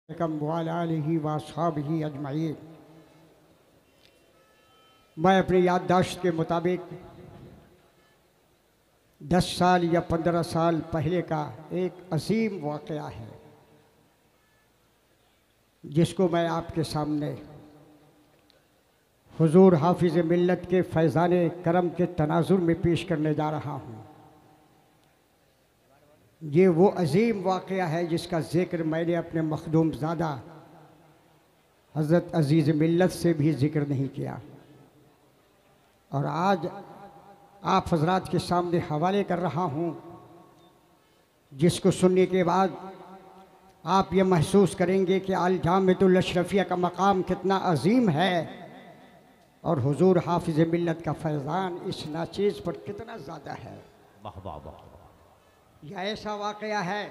वालिही व अस्हाबिही अजमईन। मैं अपनी याददाश्त के मुताबिक 10 साल या 15 साल पहले का एक अजीम वाक़या है जिसको मैं आपके सामने हुजूर हाफिज़ मिल्लत के फैज़ान करम के तनाजुर में पेश करने जा रहा हूँ। ये वो अजीम वाक़या है जिसका ज़िक्र मैंने अपने मखदूम ज़ादा हज़रत अज़ीज़ मिल्लत से भी ज़िक्र नहीं किया, और आज आप हज़रात के सामने हवाले कर रहा हूँ, जिसको सुनने के बाद आप ये महसूस करेंगे कि अल जामिअतुल अशरफिया का मकाम कितना अजीम है और हुजूर हाफिज़ मिल्लत का फैज़ान इस नाचीज़ पर कितना ज़्यादा है। वाह वाह वाह। यह ऐसा वाक़या है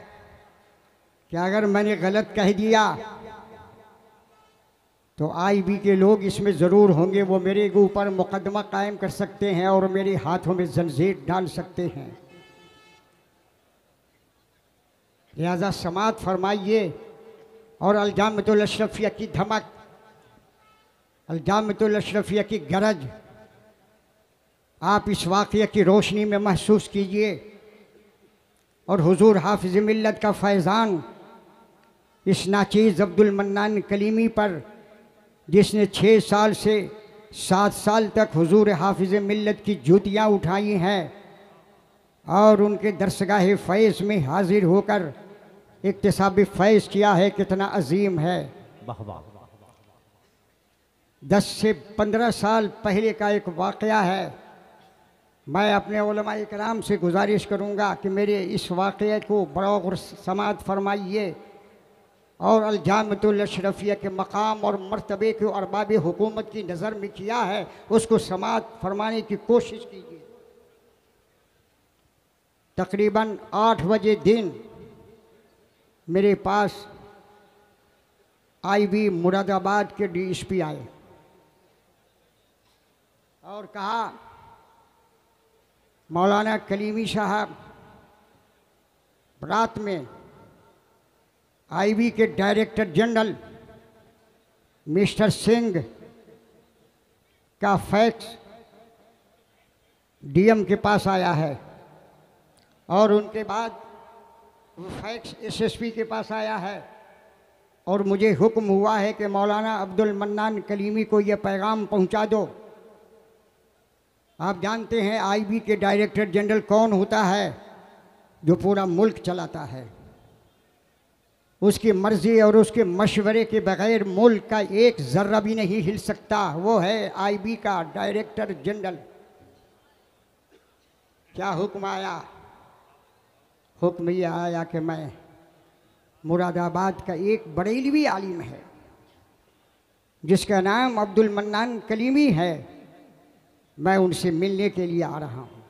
कि अगर मैंने गलत कह दिया तो आईबी के लोग इसमें ज़रूर होंगे, वो मेरे ऊपर मुकदमा कायम कर सकते हैं और मेरे हाथों में जंजीर डाल सकते हैं। लिहाजा समात फरमाइए और अल जामिअतुल अशरफिया की धमक, अल जामिअतुल अशरफिया की गरज आप इस वाक़या की रोशनी में महसूस कीजिए और हुजूर हाफिज़ मिल्लत का फैज़ान इस नाचीज़ अब्दुल मन्नान कलीमी पर, जिसने 6 साल से 7 साल तक हुजूर हाफिज़ मिल्लत की जूतियाँ उठाई हैं और उनके दरसगाह फैज़ में हाजिर होकर इक्तिसाब फैज़ किया है, कितना अजीम है। 10 से 15 साल पहले का एक वाक़या है। मैं अपने उलमा इकराम से गुजारिश करूँगा कि मेरे इस वाक़ये को बग़ौर समात फरमाइए और अल जामिअतुल अशरफिया के मकाम और मर्तबे को अरबाब हुकूमत की नज़र में किया है उसको समात फरमाने की कोशिश कीजिए। तकरीबन 8 बजे दिन मेरे पास आईबी मुरादाबाद के डीएसपी आए और कहा, मौलाना कलीमी साहब, रात में आईबी के डायरेक्टर जनरल मिस्टर सिंह का फैक्स डीएम के पास आया है और उनके बाद वो फैक्स एसएसपी के पास आया है और मुझे हुक्म हुआ है कि मौलाना अब्दुल मन्नान कलीमी को ये पैगाम पहुंचा दो। आप जानते हैं आईबी के डायरेक्टर जनरल कौन होता है? जो पूरा मुल्क चलाता है। उसकी मर्ज़ी और उसके मशवरे के बग़ैर मुल्क का एक ज़र्रा भी नहीं हिल सकता। वो है आईबी का डायरेक्टर जनरल। क्या हुक्म आया? हुक्म ये आया कि मैं मुरादाबाद का एक बरेलवी आलिम है जिसका नाम अब्दुल मन्नान कलीमी है, मैं उनसे मिलने के लिए आ रहा हूँ।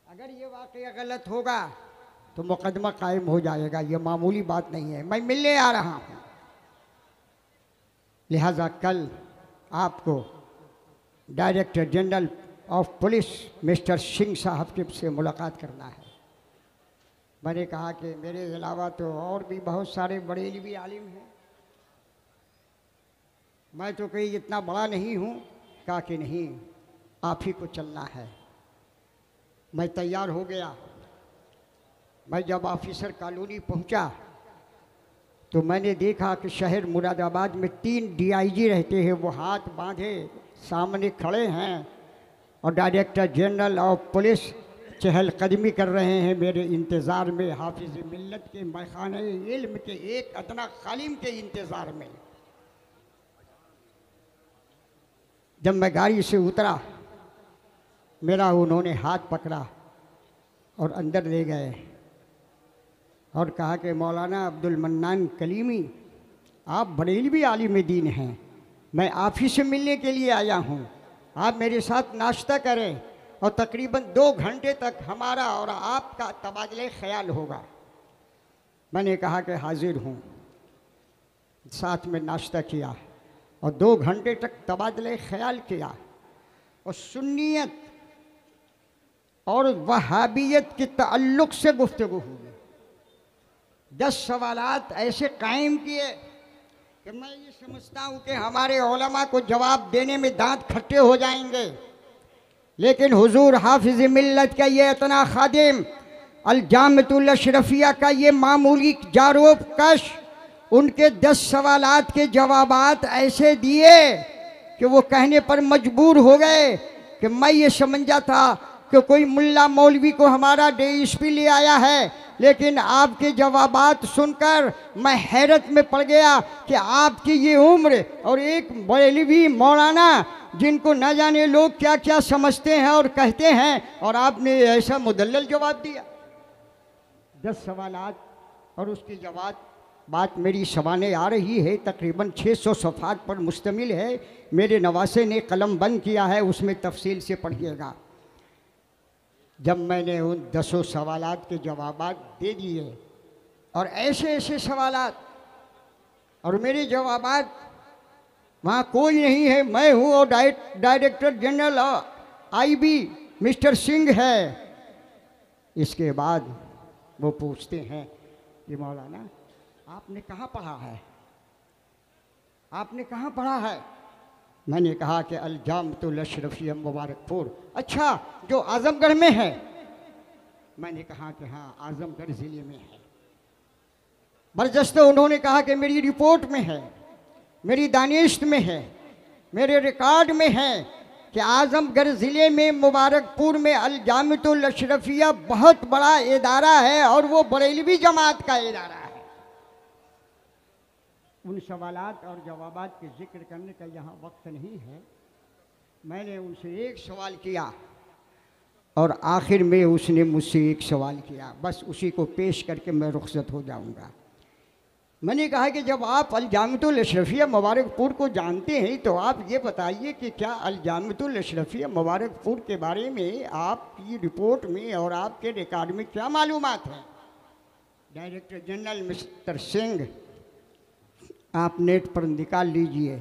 अगर ये वाक़या गलत होगा तो मुकदमा कायम हो जाएगा, ये मामूली बात नहीं है, मैं मिलने आ रहा हूँ। लिहाजा कल आपको director general of police mister Singh साहब के से मुलाकात करना है। मैंने कहा कि मेरे अलावा तो और भी बहुत सारे बरेलवी आलिम हैं, मैं तो कहीं इतना बड़ा नहीं हूँ। कहा कि नहीं, आप ही को चलना है। मैं तैयार हो गया। मैं जब ऑफिसर कॉलोनी पहुंचा तो मैंने देखा कि शहर मुरादाबाद में 3 डीआईजी रहते हैं, वो हाथ बांधे सामने खड़े हैं और डायरेक्टर जनरल ऑफ पुलिस चहलकदमी कर रहे हैं मेरे इंतज़ार में, हाफिज़ मिल्लत के मैखाने इल्म के एक अदना खालिम के इंतज़ार में। जब मैं गाड़ी से उतरा, मेरा उन्होंने हाथ पकड़ा और अंदर ले गए और कहा कि मौलाना अब्दुल मन्नान कलीमी, आप बरेलवी आलिम दीन हैं, मैं आप ही से मिलने के लिए आया हूँ। आप मेरे साथ नाश्ता करें और तकरीबन 2 घंटे तक हमारा और आपका तबादले ख्याल होगा। मैंने कहा कि हाजिर हूँ। साथ में नाश्ता किया और 2 घंटे तक तबादले ख्याल किया और सुन्नियत और वहाबियत के ताल्लुक़ से गुफ्तगू हुई। 10 सवालात ऐसे कायम किए कि मैं ये समझता हूँ कि हमारे उलमा को जवाब देने में दांत खट्टे हो जाएंगे, लेकिन हुजूर हाफिज मिल्लत का ये इतना खादिम अल जामिअतुल अशरफिया का ये मामूली जारोब कश उनके 10 सवालात के जवाबात ऐसे दिए कि वो कहने पर मजबूर हो गए कि मैं ये समझा था कि कोई मुल्ला मौलवी को हमारा डीएसपी ले आया है, लेकिन आपके जवाबात सुनकर मैं हैरत में पड़ गया कि आपकी ये उम्र और एक बरेलवी मौलाना जिनको न जाने लोग क्या क्या समझते हैं और कहते हैं, और आपने ऐसा मुदल्लल जवाब दिया। 10 सवालात और उसके जवाब बात मेरी सामने आ रही है, तकरीबन 600 सफ़हात पर मुश्तमिल है। मेरे नवासे ने कलम बंद किया है, उसमें तफसील से पढ़िएगा। जब मैंने उन 10 सवालात के जवाबात दे दिए और ऐसे ऐसे सवालात, और मेरे जवाबात वहाँ कोई नहीं है, मैं हूँ और director general IB mister Singh है। इसके बाद वो पूछते हैं कि मौलाना आपने कहाँ पढ़ा है, आपने कहाँ पढ़ा है? मैंने कहा कि अल जामिअतुल अशरफिया मुबारकपुर। अच्छा, जो आजमगढ़ में है? मैंने कहा कि हाँ, आजमगढ़ ज़िले में है। बरजस्ते उन्होंने कहा कि मेरी रिपोर्ट में है, मेरी दानिश्त में है, मेरे रिकॉर्ड में है कि आजमगढ़ ज़िले में मुबारकपुर में अल जामिअतुल अशरफिया बहुत बड़ा इदारा है और वो बरेलवी जमात का इदारा है। उन सवालात और जवाबात के जिक्र करने का यहाँ वक्त नहीं है। मैंने उनसे एक सवाल किया और आखिर में उसने मुझसे एक सवाल किया, बस उसी को पेश करके मैं रुखसत हो जाऊँगा। मैंने कहा कि जब आप अल जामिअतुल अशरफिया मुबारकपुर को जानते हैं तो आप ये बताइए कि क्या अल जामिअतुल अशरफिया मुबारकपुर के बारे में आपकी रिपोर्ट में और आपके रिकॉर्ड में क्या मालूमात हैं? डायरेक्टर जनरल मिस्टर सिंह, आप नेट पर निकाल लीजिए,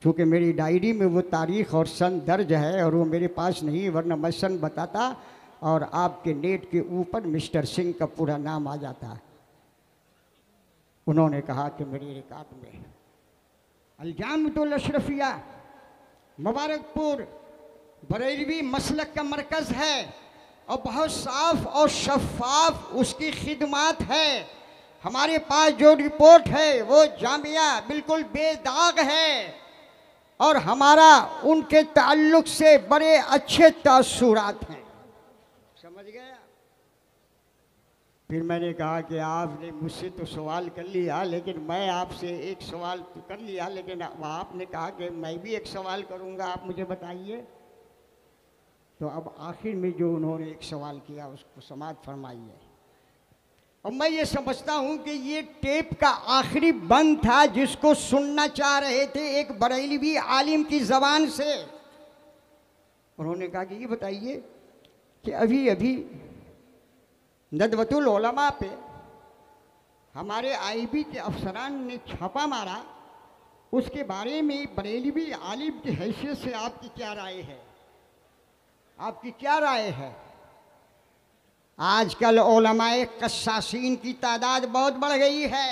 क्योंकि मेरी डायरी में वो तारीख़ और सन दर्ज है और वो मेरे पास नहीं, वरना मैं सन बताता और आपके नेट के ऊपर मिस्टर सिंह का पूरा नाम आ जाता। उन्होंने कहा कि मेरे रिकॉर्ड में अल जामिअतुल अशरफिया मुबारकपुर बरेलवी मसलक का मरकज़ है और बहुत साफ और शफाफ उसकी खिदमत है। हमारे पास जो रिपोर्ट है वो जामिया बिल्कुल बेदाग है और हमारा उनके ताल्लुक़ से बड़े अच्छे तासुरात हैं। समझ गया? फिर मैंने कहा कि आपने मुझसे तो सवाल कर लिया, लेकिन मैं आपसे एक सवाल तो कर लिया, लेकिन आपने कहा कि मैं भी एक सवाल करूंगा, आप मुझे बताइए। तो अब आखिर में जो उन्होंने एक सवाल किया उसको समाअत फरमाइए। और मैं ये समझता हूँ कि ये टेप का आखिरी बंद था जिसको सुनना चाह रहे थे एक बरेलवी आलिम की ज़बान से। उन्होंने कहा कि ये बताइए कि अभी अभी नदवतुल उलमा पे हमारे आईबी के अफसरान ने छापा मारा, उसके बारे में बरेलवी आलिम की हैसियत से आपकी क्या राय है? आपकी क्या राय है? आजकल उलमाए कस्सासीन की तादाद बहुत बढ़ गई है।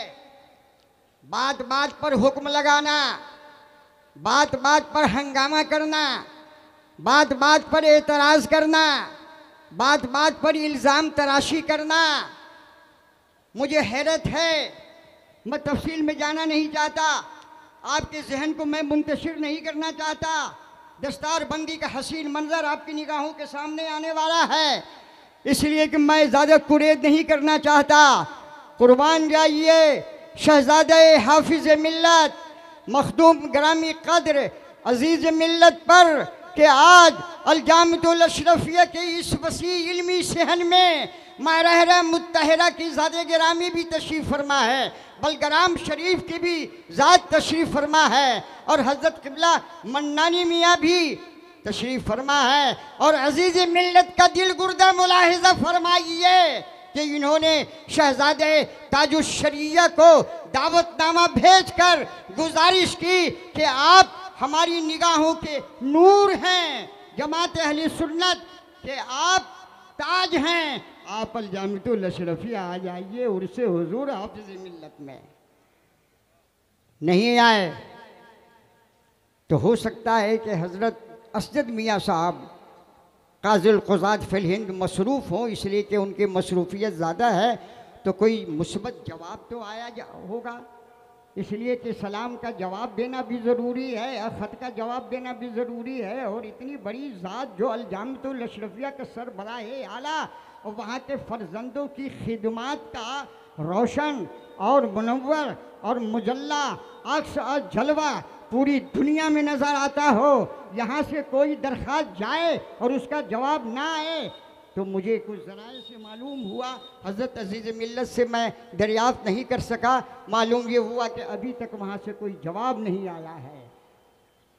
बात बात पर हुक्म लगाना, बात बात पर हंगामा करना, बात बात पर एतराज़ करना, बात बात पर इल्ज़ाम तराशी करना। मुझे हैरत है, मैं तफसील में जाना नहीं चाहता, आपके जहन को मैं मुंतशिर नहीं करना चाहता। दस्तार बंदी का हसीन मंजर आपकी निगाहों के सामने आने वाला है, इसलिए कि मैं ज़्यादा कुरेद नहीं करना चाहता। कुर्बान जाइए शहज़ादे हाफिज़ मिल्लत मखदूम ग्रामी कद्र अजीज़ मिल्लत पर कि आज अल जामिअतुल अशरफिया के इस वसी इल्मी सहन में मारहरा मुत्तहरा की ज़ात गिरामी भी तशरीफ़ फरमा है, बलग्राम शरीफ की भी ज़ात तशरीफ़ फरमा है और हज़रत क़िबला मन्नानी मियाँ भी तशरीफ़ फरमा है। और अजीज़ मिल्लत का दिल गुर्दा मुलाहिज़ा फरमाइए कि इन्होंने शहज़ादे ताजुश्शरिया को दावतनामा भेजकर गुजारिश की कि आप हमारी निगाहों के नूर हैं, जमात अहले सुन्नत के आप ताज हैं, आप अलजामितुल अशरफिया आ जाइए उर्से हुजूर हाफिज़ मिल्लत में। नहीं आए तो हो सकता है कि हज़रत असद मियाँ साहब काज़िल क़ुज़ात फ़िल हिंद मसरूफ़ हों, इसलिए कि उनकी मसरूफ़ियत ज़्यादा है, तो कोई मुस्बत जवाब तो आया होगा, इसलिए कि सलाम का जवाब देना भी ज़रूरी है, ख़त का जवाब देना भी ज़रूरी है। और इतनी बड़ी ज़ात जो अलजामितुल अशरफिया का सरबराह आला और वहाँ के फ़र्जंदों की खिदमत का रोशन और मुनव्वर और मुजल्ला अक्स और जलवा पूरी दुनिया में नज़र आता हो, यहाँ से कोई दरख्वास्त जाए और उसका जवाब ना आए, तो मुझे कुछ ज़राए से मालूम हुआ, हज़रत अज़ीज़ मिल्लत से मैं दरियाफ़्त नहीं कर सका, मालूम ये हुआ कि अभी तक वहाँ से कोई जवाब नहीं आया है।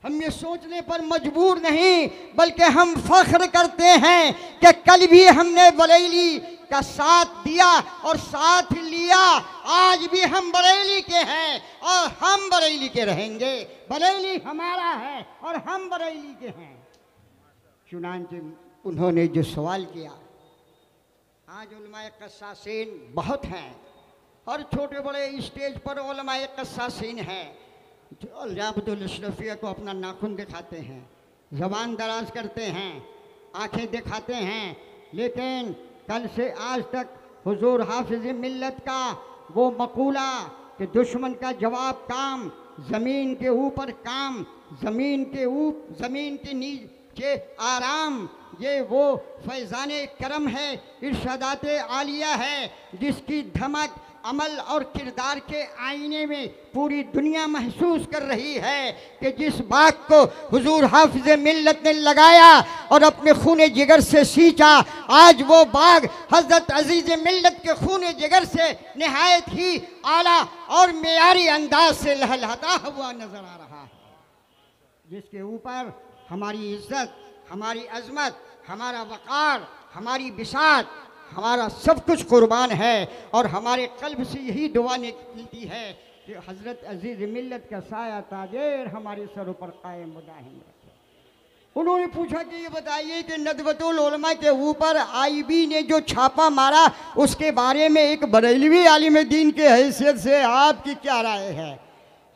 हम ये सोचने पर मजबूर नहीं, बल्कि हम फ़ख्र करते हैं कि कल भी हमने बरेली का साथ दिया और साथ लिया, आज भी हम बरेली के हैं और हम बरेली के रहेंगे। बरेली हमारा है और हम बरेली के हैं। चुनांचे उन्होंने जो सवाल किया, आज उलमाए क़स्सासीन बहुत हैं और छोटे बड़े स्टेज पर उलमाए क़स्सासीन हैं जो अलजामितुल अशरफिया को अपना नाखून दिखाते हैं, ज़बान दराज करते हैं, आंखें दिखाते हैं, लेकिन कल से आज तक हुजूर हाफिज़ मिल्लत का वो मकूला कि दुश्मन का जवाब काम, ज़मीन के ऊपर काम, ज़मीन के नीचे आराम, ये वो फैज़ान करम है, इरशादात आलिया है, जिसकी धमक अमल और किरदार के आईने में पूरी दुनिया महसूस कर रही है कि जिस बाग को हुजूर हाफिज़ मिल्लत ने लगाया और अपने खून जिगर से सींचा, आज वो बाग हज़रत अज़ीज़ मिल्लत के खून जिगर से नहायत ही आला और मेयारी अंदाज से लहलहाता हुआ नज़र आ रहा है, जिसके ऊपर हमारी इज़्ज़त, हमारी अज़मत, हमारा वक़ार, हमारी बिसात, हमारा सब कुछ कुर्बान है। और हमारे कल्ब से यही दुआ निकलती है कि हज़रत अज़ीज़ मिल्लत का साया ताजेर हमारे सरों पर कायम दाहिम रखे। उन्होंने पूछा कि ये बताइए कि नदवतुल उलमा के ऊपर आईबी ने जो छापा मारा, उसके बारे में एक बरेलवी आलिम दीन के हैसियत से आपकी क्या राय है?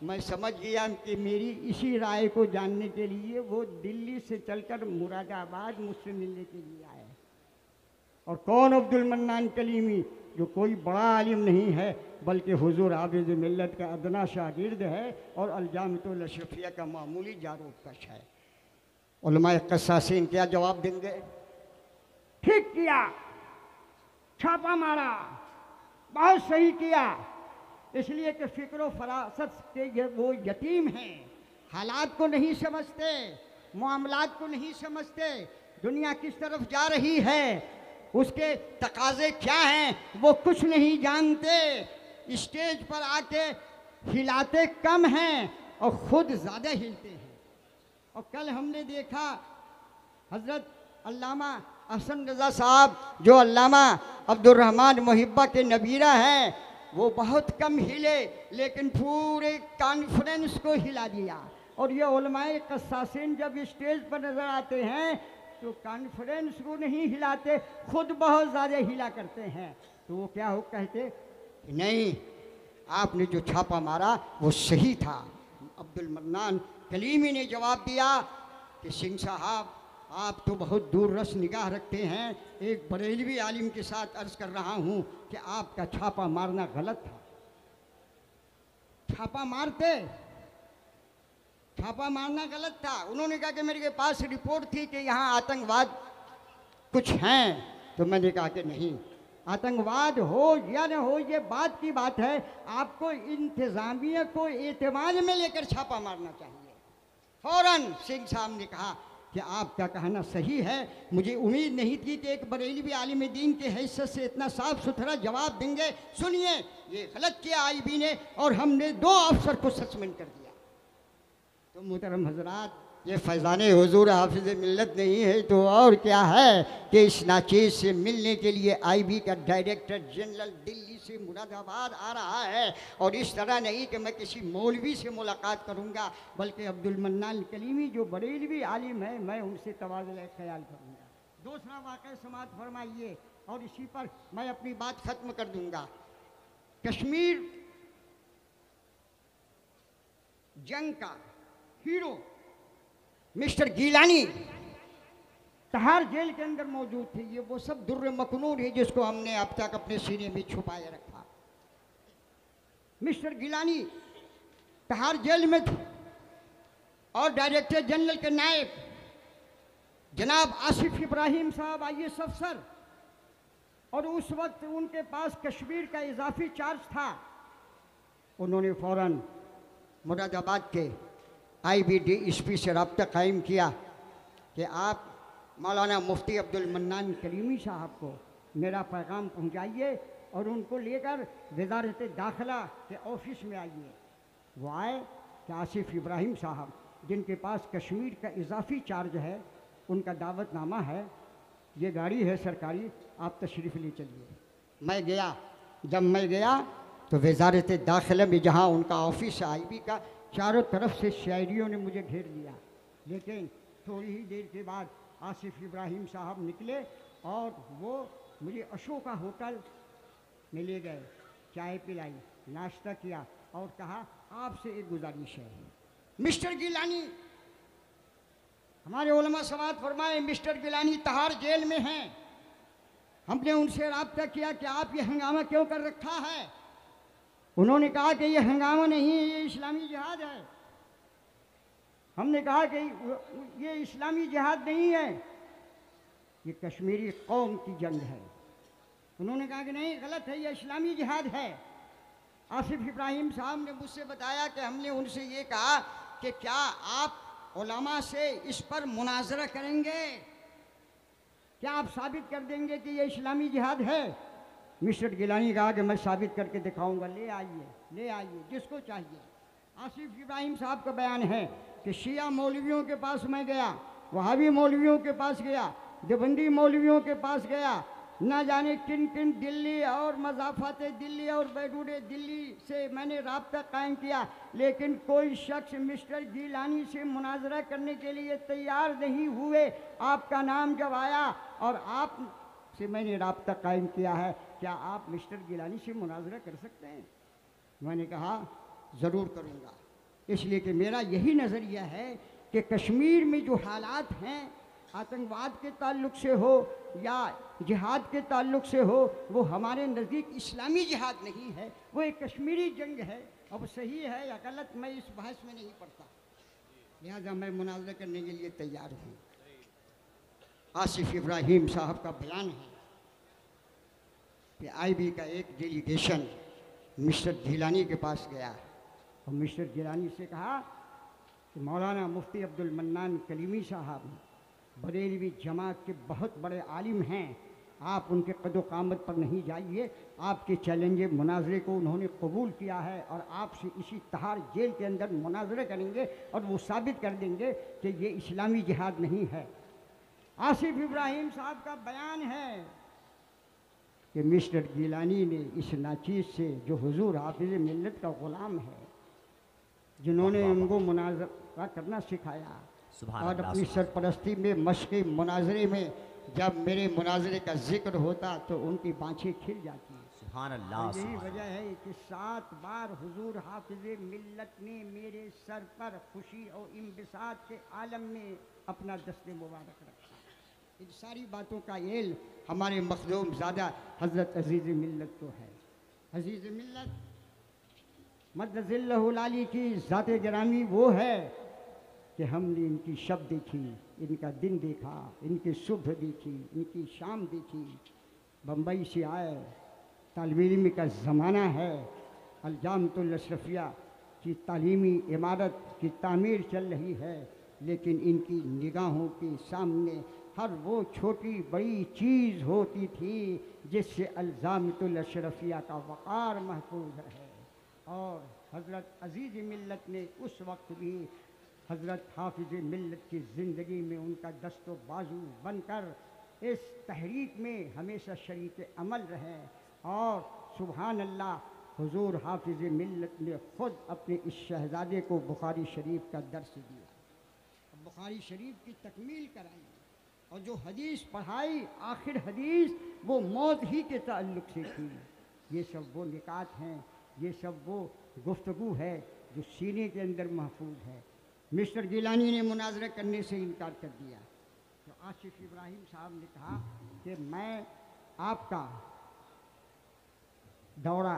मैं समझ गया कि मेरी इसी राय को जानने के लिए वो दिल्ली से चलकर मुरादाबाद मुझसे मिलने के लिए आए। और कौन अब्दुल मन्नान कलीमी, जो कोई बड़ा आलिम नहीं है बल्कि हुजूर हाफिज़ मिल्लत का अदना शागिर्द है और अलजामितुल अशरफिया का मामूली जारूकश है। उलमाए क़स्सासीन क्या जवाब देंगे? ठीक किया, छापा मारा, बहुत सही किया, इसलिए कि फ़िक्र फरासत के वो यतीम हैं, हालात को नहीं समझते, मामलात को नहीं समझते, दुनिया किस तरफ जा रही है, उसके तकाज़े क्या हैं, वो कुछ नहीं जानते। स्टेज पर आके हिलाते कम हैं और ख़ुद ज़्यादा हिलते हैं। और कल हमने देखा हज़रत अल्लामा अहसन रज़ा साहब, जो अल्लामा अब्दुर्रहमान मुहिब्बा के नबीरा हैं, वो बहुत कम हिले लेकिन पूरे कॉन्फ्रेंस को हिला दिया। और ये उलमाए क़स्सासीन जब स्टेज पर नज़र आते हैं तो कॉन्फ्रेंस को नहीं हिलाते, खुद बहुत ज़्यादा हिला करते हैं। तो वो क्या हो कहते, नहीं, आपने जो छापा मारा वो सही था। अब्दुल मन्नान कलीमी ने जवाब दिया कि सिंह साहब, आप तो बहुत दूर रस निगाह रखते हैं, एक बरेलवी आलिम के साथ अर्ज़ कर रहा हूँ कि आपका छापा मारना गलत था। छापा मारना गलत था। उन्होंने कहा कि मेरे पास रिपोर्ट थी कि यहाँ आतंकवाद कुछ हैं, तो मैंने कहा कि नहीं, आतंकवाद हो या न हो ये बात की बात है, आपको इंतज़ामिया को एतमाद में लेकर छापा मारना चाहिए। फ़ौरन सिंह साहब ने कहा कि आपका कहना सही है, मुझे उम्मीद नहीं थी कि एक बरेलवी आलिम दीन के हैसियत से इतना साफ़ सुथरा जवाब देंगे। सुनिए, ये गलत किया आईबी ने और हमने 2 अफसर को सस्पेंड कर दिया। तो मोहतरम हजरात, ये फैज़ान हुजूर हाफिज़ मिल्लत नहीं है तो और क्या है कि इस नाचीज़ से मिलने के लिए आईबी का डायरेक्टर जनरल दिल्ली से मुरादाबाद आ रहा है। और इस तरह नहीं कि मैं किसी मौलवी से मुलाकात करूँगा, बल्कि अब्दुल मन्नान कलीमी जो बरेलवी आलिम है, मैं उनसे तवाज़ुल ख्याल करूँगा। दूसरा वाक़या समाअत फरमाइए और इसी पर मैं अपनी बात खत्म कर दूंगा। कश्मीर जंग का hero mister Gilani Tihar jail के अंदर मौजूद थे। ये वो सब दुर्र मखनून है जिसको हमने अब तक अपने सीने में छुपाए रखा। मिस्टर गिलानी तिहाड़ जेल में थे और डायरेक्टर जनरल के नायब जनाब आसिफ इब्राहिम साहब IAS अफसर, और उस वक्त उनके पास कश्मीर का इजाफी चार्ज था। उन्होंने फ़ौरन मुरादाबाद के IBDSP से रब्ता कायम किया कि आप मौलाना मुफ्ती अब्दुल मन्नान कलीमी साहब को मेरा पैगाम पहुंचाइए और उनको लेकर वज़ारत दाखिला के ऑफिस में आइए। वो आए कि आसिफ इब्राहिम साहब जिनके पास कश्मीर का इजाफी चार्ज है, उनका दावतनामा है, ये गाड़ी है सरकारी, आप तशरीफ़ ले चलिए। मैं गया। जब मैं गया तो वज़ारत दाखिला में जहाँ उनका ऑफिस है IB का, चारों तरफ से शायरियों ने मुझे घेर लिया। लेकिन थोड़ी ही देर के बाद आसिफ इब्राहिम साहब निकले और वो मुझे अशोका होटल में ले गए, चाय पिलाई, नाश्ता किया और कहा आपसे एक गुजारिश है। मिस्टर गिलानी, हमारे उलमा समात फरमाए मिस्टर गिलानी तिहाड़ जेल में हैं। हमने उनसे रब्ता किया कि आप ये हंगामा क्यों कर रखा है। उन्होंने कहा कि ये हंगामा नहीं है, ये इस्लामी जिहाद है। हमने कहा कि ये इस्लामी जिहाद नहीं है, ये कश्मीरी कौम की जंग है। उन्होंने कहा कि नहीं, गलत है, ये इस्लामी जिहाद है। आसिफ इब्राहिम साहब ने मुझसे बताया कि हमने उनसे ये कहा कि क्या आप उलमा से इस पर मुनाजरा करेंगे, क्या आप साबित कर देंगे कि ये इस्लामी जिहाद है। मिस्टर गिलानी कहा कि मैं साबित करके दिखाऊंगा, ले आइए जिसको चाहिए। आसिफ इब्राहिम साहब का बयान है कि शिया मौलवियों के पास मैं गया, वहाबी मौलवियों के पास गया, देवबंदी मौलवियों के पास गया, ना जाने किन किन दिल्ली और मज़ाफ़ात दिल्ली और बैरूड दिल्ली से मैंने रब्ता कायम किया, लेकिन कोई शख्स मिस्टर गिलानी से मुनाजरा करने के लिए तैयार नहीं हुए। आपका नाम जब आया और आप से मैंने रब्ता कायम किया है, क्या आप मिस्टर गिलानी से मुनाजरा कर सकते हैं। मैंने कहा ज़रूर करूँगा, इसलिए कि मेरा यही नज़रिया है कि कश्मीर में जो हालात हैं, आतंकवाद के ताल्लुक़ से हो या जिहाद के ताल्लुक़ से हो, वो हमारे नज़दीक इस्लामी जिहाद नहीं है, वो एक कश्मीरी जंग है। अब सही है या गलत मैं इस बहस में नहीं पड़ता, लिहाजा मैं मुनाज़रा करने के लिए तैयार हूँ। आसिफ इब्राहिम साहब का बयान है कि IB का एक डेलीगेशन मिस्टर गिलानी के पास गया और मिस्टर गिलानी से कहा कि मौलाना मुफ्ती अब्दुल मन्नान कलीमी साहब बरेलवी जमात के बहुत बड़े आलिम हैं, आप उनके कदो कामत पर नहीं जाइए। आपके चैलेंज मुनाजरे को उन्होंने कबूल किया है और आपसे इसी तिहाड़ जेल के अंदर मुनाजरे करेंगे और वो साबित कर देंगे कि ये इस्लामी जिहाद नहीं है। आसिफ इब्राहिम साहब का बयान है कि मिस्टर गिलानी ने इस नाचीज़ से जो हुजूर हाफिज़ मिल्लत का ग़ुलाम है, जिन्होंने उनको मुनाजरा करना सिखाया और अपनी सरपरस्ती में मशक़ मुनाजरे में जब मेरे मुनाजरे का जिक्र होता तो उनकी बाँछें खिल जाती हैं। सुभान अल्लाह। यही वजह है कि 7 बार हुजूर हाफिज़ मिल्लत ने मेरे सर पर खुशी और इंबिसात के आलम में अपना दस्ते मुबारक रखा। इन सारी बातों का इल्म हमारे मखदूम ज़्यादा हज़रत अज़ीज़ मिल्लत को है। अज़ीज़ मिल्लत मद्दज़िल्लहुल आली की ज़ात गिरामी वो है कि हमने इनकी शब देखी, इनका दिन देखा, इनकी सुबह देखी, इनकी शाम देखी। बम्बई से आए, तालिब इल्म का ज़माना है, अलजामतुल अशरफिया की तालीमी इमारत की तामीर चल रही है, लेकिन इनकी निगाहों के सामने हर वो छोटी बड़ी चीज़ होती थी जिससे अलजामतुल अशरफिया का वक़ार महफूज है। और हज़रत अज़ीज़ मिल्लत ने उस वक्त भी हज़रत हाफिज़ मिल्लत की ज़िंदगी में उनका दस्तो बाजू बनकर इस तहरीक में हमेशा शरीक अमल रहे। और सुभान अल्लाह, हुजूर हाफिज़ मिल्लत ने ख़ुद अपने इस शहज़ादे को बुखारी शरीफ का दर्स दिया, बुखारी शरीफ की तकमील कराई और जो हदीस पढ़ाई आखिर हदीस वो मौत ही के ताल्लुक से की। ये सब वो निकात हैं, ये सब वो गुफ्तगू है जो सीने के अंदर महफूज है। मिस्टर गिलानी ने मुनाजरा करने से इनकार कर दिया। तो आसिफ इब्राहिम साहब ने कहा कि मैं आपका दौरा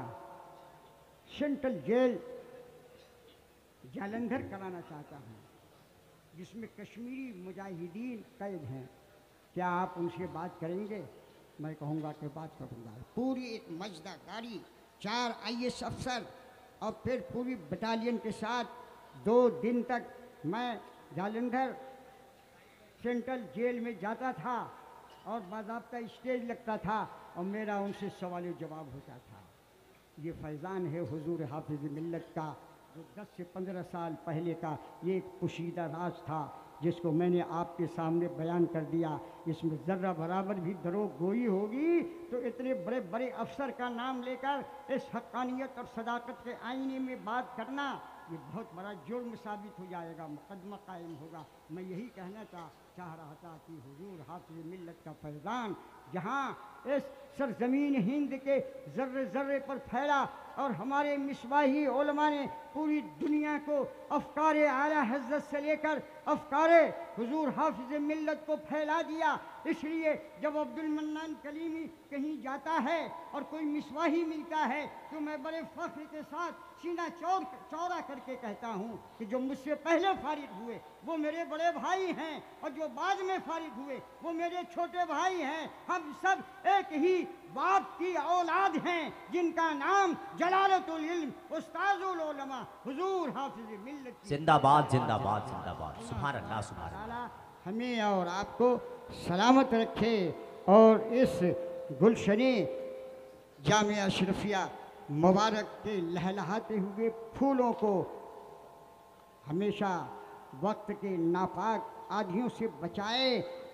सेंट्रल जेल जालंधर कराना चाहता हूँ, जिसमें कश्मीरी मुजाहिदीन कैद हैं। क्या आप उनसे बात करेंगे? मैं कहूँगा कि बात करूँगा। पूरी एक मजदा गाड़ी, 4 IAS अफसर और फिर पूरी बटालियन के साथ 2 दिन तक मैं जालंधर सेंट्रल जेल में जाता था और बाज़ाब्ता स्टेज लगता था और मेरा उनसे सवाल जवाब होता था। ये फैज़ान है हुजूर हाफिज़ मिल्लत का, जो 10 से 15 साल पहले का ये एक पोशीदा राज था, जिसको मैंने आपके सामने बयान कर दिया। इसमें ज़र्रा बराबर भी दरोग गोई होगी तो इतने बड़े बड़े अफसर का नाम लेकर इस हक़ानियत और सदाकत के आईने में बात करना ये बहुत बड़ा जुर्म साबित हो जाएगा, मुकदमा कायम होगा। मैं यही कहना चाह रहा था कि हुजूर हाफिज़ मिल्लत का फैज़ान जहाँ इस सरजमीन हिंद के ज़र्रे ज़र्रे पर फैला और हमारे मिसबाही उलमा ने पूरी दुनिया को अफ़कार आला हज़रत से लेकर अफ़कार हुजूर हाफिज़ मिल्लत को फैला दिया। इसलिए जब अब्दुल मन्नान कलीमी कहीं जाता है और कोई मिसबाही मिलता है तो मैं बड़े फ़ख्र के साथ सीना चौड़ा करके कहता हूँ कि जो मुझसे पहले फारिग हुए वो मेरे बड़े भाई हैं और जो बाद में फारिग हुए वो मेरे छोटे भाई हैं। हम सब एक ही बाप की औलाद हैं जिनका नाम जलालतुल इल्म उस्ताजुल उलमा हुजूर हाफिज़ मिल्लत। जिंदाबाद जिंदाबाद जिंदाबाद। सुभान अल्लाह सुभान अल्लाह। हमें और आपको सलामत रखे और इस गुलशने जामिया अशरफिया मुबारक के लहलहाते हुए फूलों को हमेशा वक्त के नापाक आधियों से बचाए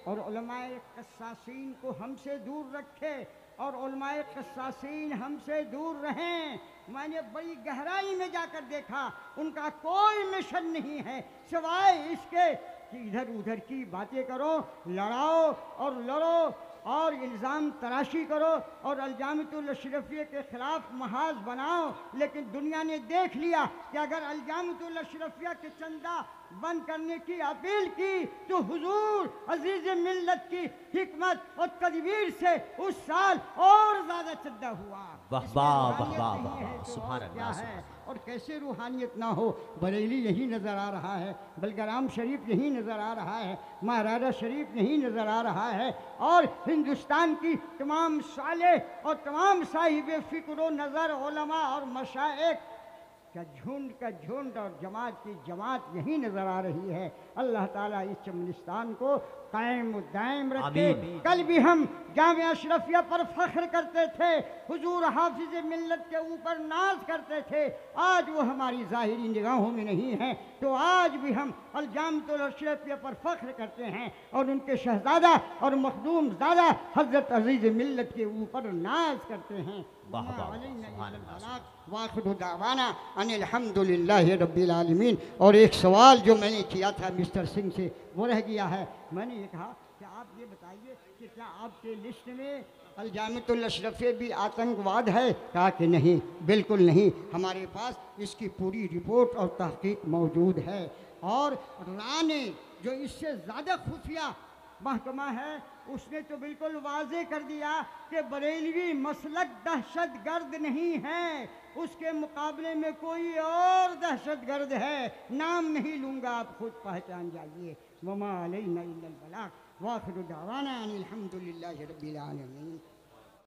और उलमाए क़स्सासीन को हमसे दूर रखे और उलमाए क़स्सासीन हमसे दूर रहें। मैंने बड़ी गहराई में जाकर देखा, उनका कोई मिशन नहीं है सिवाय इसके कि इधर उधर की बातें करो, लड़ाओ और लड़ो और इल्ज़ाम तराशी करो और अलजामतुल अशरफिया के ख़िलाफ़ महाज बनाओ। लेकिन दुनिया ने देख लिया कि अगर अलजामतुल अशरफिया के चंदा बंद करने की अपील की तो हुजूर अजीज़ मिल्लत की हिकमत और तदबीर से उस साल और ज़्यादा चंदा हुआ। वाह वाह वाह वाह। सुभान अल्लाह है और कैसे रूहानियत ना हो। बरेली यही नज़र आ रहा है, बलगराम शरीफ यही नज़र आ रहा है, महाराजा शरीफ यही नज़र आ रहा है और हिंदुस्तान की तमाम साले और तमाम साहिब फ़िक्र नज़र उलमा और मशाइख का झुंड और जमात की जमात यही नज़र आ रही है। अल्लाह ताला इस चमनिस्तान को कायम दायम रखे। कल भी हम जामिया अशरफिया पर फ़ख्र करते थे, हुजूर हाफिज़ मिल्लत के ऊपर नाज करते थे। आज वो हमारी ज़ाहिरी निगाहों में नहीं है तो आज भी हम अलजामतुल अशरफिया पर फ़ख्र करते हैं और उनके शहज़ादा और मखदूम ज़ादा हज़रत अज़ीज़ मिल्लत के ऊपर नाज करते हैं। अल्हम्दुलिल्लाहि रब्बिल आलमीन। और एक सवाल जो मैंने किया था मिस्टर सिंह से वो रह गया है। मैंने ये कहा कि आप ये बताइए कि क्या आपके लिस्ट में अलजामतुल अशरफिया भी आतंकवाद है? कहा कि नहीं, बिल्कुल नहीं, हमारे पास इसकी पूरी रिपोर्ट और तहकीक मौजूद है। और राने जो इससे ज़्यादा खुफिया महकमा है उसने तो बिल्कुल वाज़े कर दिया कि बरेलवी मसलक दहशत गर्द नहीं है, उसके मुकाबले में कोई और दहशत गर्द है। नाम नहीं लूँगा, आप खुद पहचान जाइए। वमा अलैना इल्लल बलाग। वाखिरु दावाना अनिल हम्दुलिल्लाहि रब्बिल आलमीन।